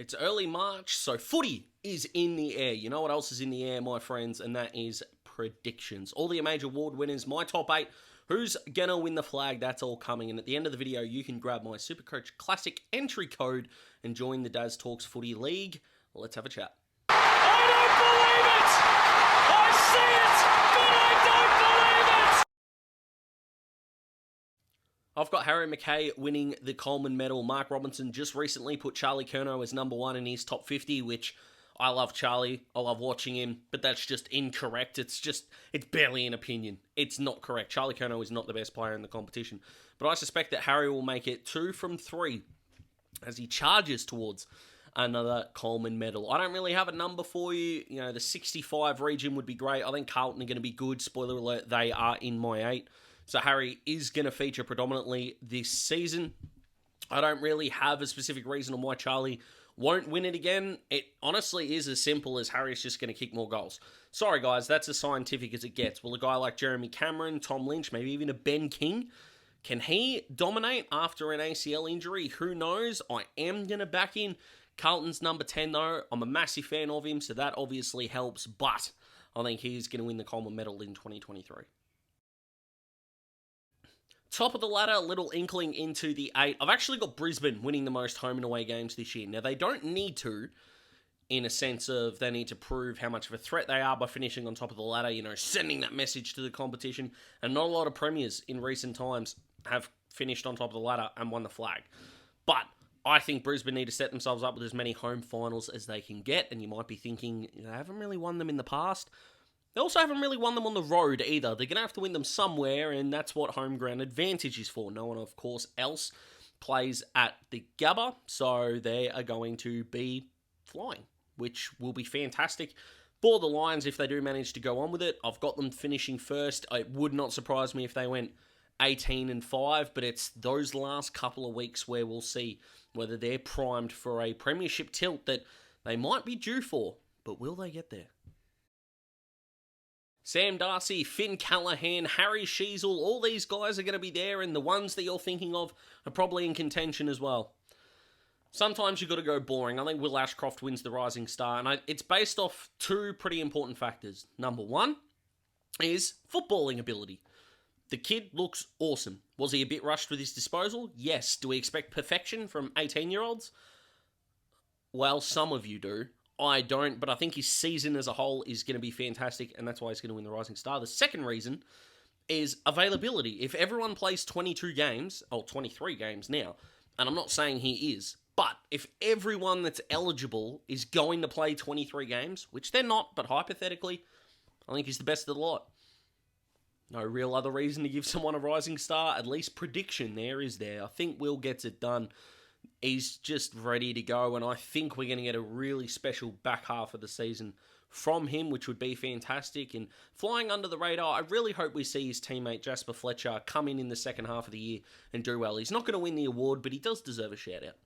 It's early March, so footy is in the air. You know what else is in the air, my friends, and that is predictions. All the major award winners, my top 8, who's gonna win the flag, that's all coming. And at the end of the video, you can grab my Supercoach Classic entry code and join the Daz Talks Footy League. Let's have a chat. I don't believe it! I see it, but I don't believe it! I've got Harry McKay winning the Coleman medal. Mark Robinson just recently put Charlie Curnow as number 1 in his top 50, which I love Charlie. I love watching him, but that's just incorrect. It's barely an opinion. It's not correct. Charlie Curnow is not the best player in the competition. But I suspect that Harry will make it 2 from 3 as he charges towards another Coleman medal. I don't really have a number for you. You know, the 65 region would be great. I think Carlton are going to be good. Spoiler alert, they are in my 8. So Harry is going to feature predominantly this season. I don't really have a specific reason on why Charlie won't win it again. It honestly is as simple as Harry's just going to kick more goals. Sorry, guys, that's as scientific as it gets. Will a guy like Jeremy Cameron, Tom Lynch, maybe even a Ben King, can he dominate after an ACL injury? Who knows? I am going to back in Carlton's number 10, though. I'm a massive fan of him, so that obviously helps. But I think he's going to win the Coleman medal in 2023. Top of the ladder, a little inkling into the 8. I've actually got Brisbane winning the most home and away games this year. Now, they don't need to, in a sense of they need to prove how much of a threat they are by finishing on top of the ladder, you know, sending that message to the competition. And not a lot of premiers in recent times have finished on top of the ladder and won the flag. But I think Brisbane need to set themselves up with as many home finals as they can get. And you might be thinking, they haven't really won them in the past. They also haven't really won them on the road either. They're going to have to win them somewhere, and that's what home ground advantage is for. No one, of course, else plays at the Gabba, so they are going to be flying, which will be fantastic for the Lions if they do manage to go on with it. I've got them finishing first. It would not surprise me if they went 18-5, but it's those last couple of weeks where we'll see whether they're primed for a premiership tilt that they might be due for, but will they get there? Sam Darcy, Finn Callaghan, Harry Sheezel, all these guys are going to be there, and the ones that you're thinking of are probably in contention as well. Sometimes you've got to go boring. I think Will Ashcroft wins the Rising Star, and it's based off 2 pretty important factors. Number 1 is footballing ability. The kid looks awesome. Was he a bit rushed with his disposal? Yes. Do we expect perfection from 18-year-olds? Well, some of you do. I don't, but I think his season as a whole is going to be fantastic, and that's why he's going to win the Rising Star. The second reason is availability. If everyone plays 22 games, or 23 games now, and I'm not saying he is, but if everyone that's eligible is going to play 23 games, which they're not, but hypothetically, I think he's the best of the lot. No real other reason to give someone a Rising Star, at least prediction there is there. I think Will gets it done. He's just ready to go, and I think we're going to get a really special back half of the season from him, which would be fantastic. And flying under the radar, I really hope we see his teammate Jasper Fletcher come in the second half of the year and do well. He's not going to win the award, but he does deserve a shout-out.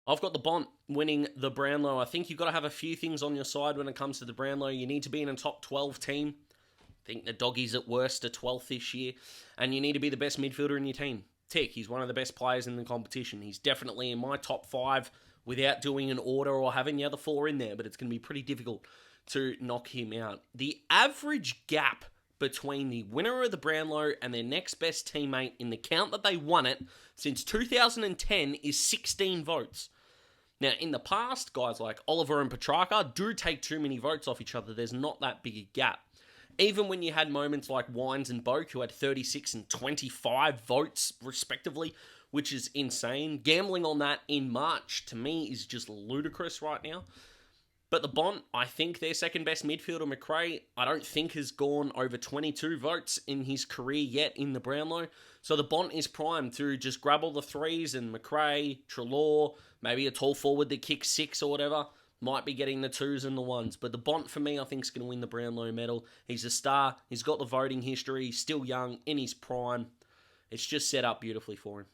I've got the Bont winning the Brownlow. I think you've got to have a few things on your side when it comes to the Brownlow. You need to be in a top 12 team. I think the Doggies at worst are 12th this year. And you need to be the best midfielder in your team. Tick, he's one of the best players in the competition. He's definitely in my top 5 without doing an order or having the other 4 in there, but it's going to be pretty difficult to knock him out. The average gap between the winner of the Brownlow and their next best teammate in the count that they won it since 2010 is 16 votes. Now, in the past, guys like Oliver and Petrarca do take too many votes off each other. There's not that big a gap. Even when you had moments like Wines and Boak, who had 36 and 25 votes, respectively, which is insane. Gambling on that in March, to me, is just ludicrous right now. But the Bont, I think their second best midfielder, McRae, I don't think has gone over 22 votes in his career yet in the Brownlow. So the Bont is primed to just grab all the 3s, and McRae, Treloar, maybe a tall forward that kicks 6 or whatever, might be getting the 2s and the 1s. But the Bont, for me, I think is going to win the Brownlow medal. He's a star. He's got the voting history. He's still young, in his prime. It's just set up beautifully for him.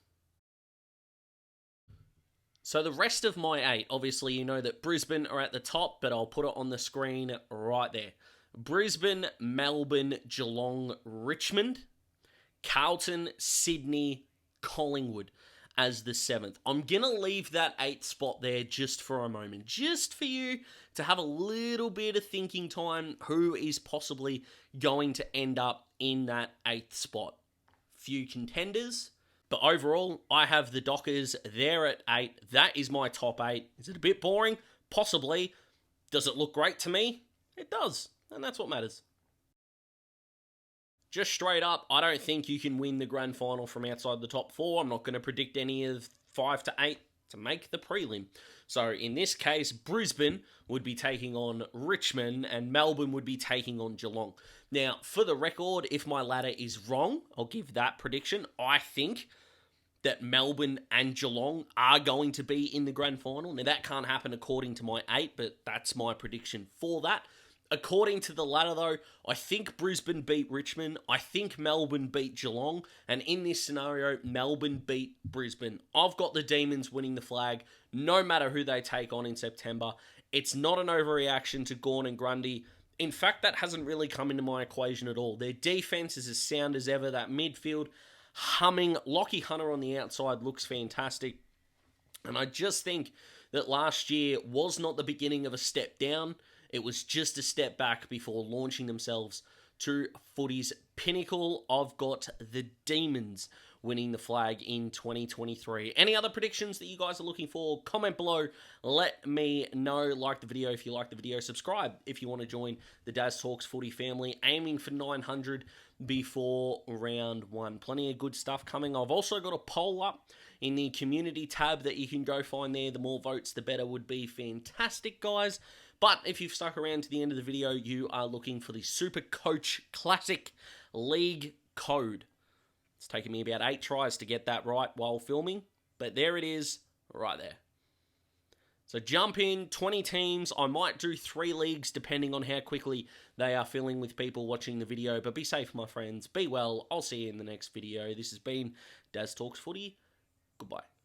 So the rest of my 8, obviously you know that Brisbane are at the top, but I'll put it on the screen right there. Brisbane, Melbourne, Geelong, Richmond, Carlton, Sydney, Collingwood. as the 7th. I'm going to leave that 8th spot there just for a moment, just for you to have a little bit of thinking time who is possibly going to end up in that 8th spot. Few contenders, but overall, I have the Dockers there at 8. That is my top 8. Is it a bit boring? Possibly. Does it look great to me? It does, and that's what matters. Just straight up, I don't think you can win the grand final from outside the top 4. I'm not going to predict any of 5 to 8 to make the prelim. So in this case, Brisbane would be taking on Richmond and Melbourne would be taking on Geelong. Now, for the record, if my ladder is wrong, I'll give that prediction. I think that Melbourne and Geelong are going to be in the grand final. Now, that can't happen according to my 8, but that's my prediction for that. According to the ladder, though, I think Brisbane beat Richmond. I think Melbourne beat Geelong. And in this scenario, Melbourne beat Brisbane. I've got the Demons winning the flag, no matter who they take on in September. It's not an overreaction to Gawn and Grundy. In fact, that hasn't really come into my equation at all. Their defense is as sound as ever. That midfield, humming. Lockie Hunter on the outside looks fantastic. And I just think that last year was not the beginning of a step down. It was just a step back before launching themselves to footy's pinnacle. I've got the Demons winning the flag in 2023. Any other predictions that you guys are looking for? Comment below. Let me know. Like the video if you like the video. Subscribe if you want to join the Daz Talks Footy family. Aiming for 900 before round 1. Plenty of good stuff coming. I've also got a poll up in the community tab that you can go find there. The more votes, the better would be fantastic, guys. But if you've stuck around to the end of the video, you are looking for the Super Coach Classic League code. It's taken me about 8 tries to get that right while filming, but there it is, right there. So jump in, 20 teams. I might do 3 leagues depending on how quickly they are filling with people watching the video. But be safe, my friends. Be well. I'll see you in the next video. This has been Daz Talks Footy. Goodbye.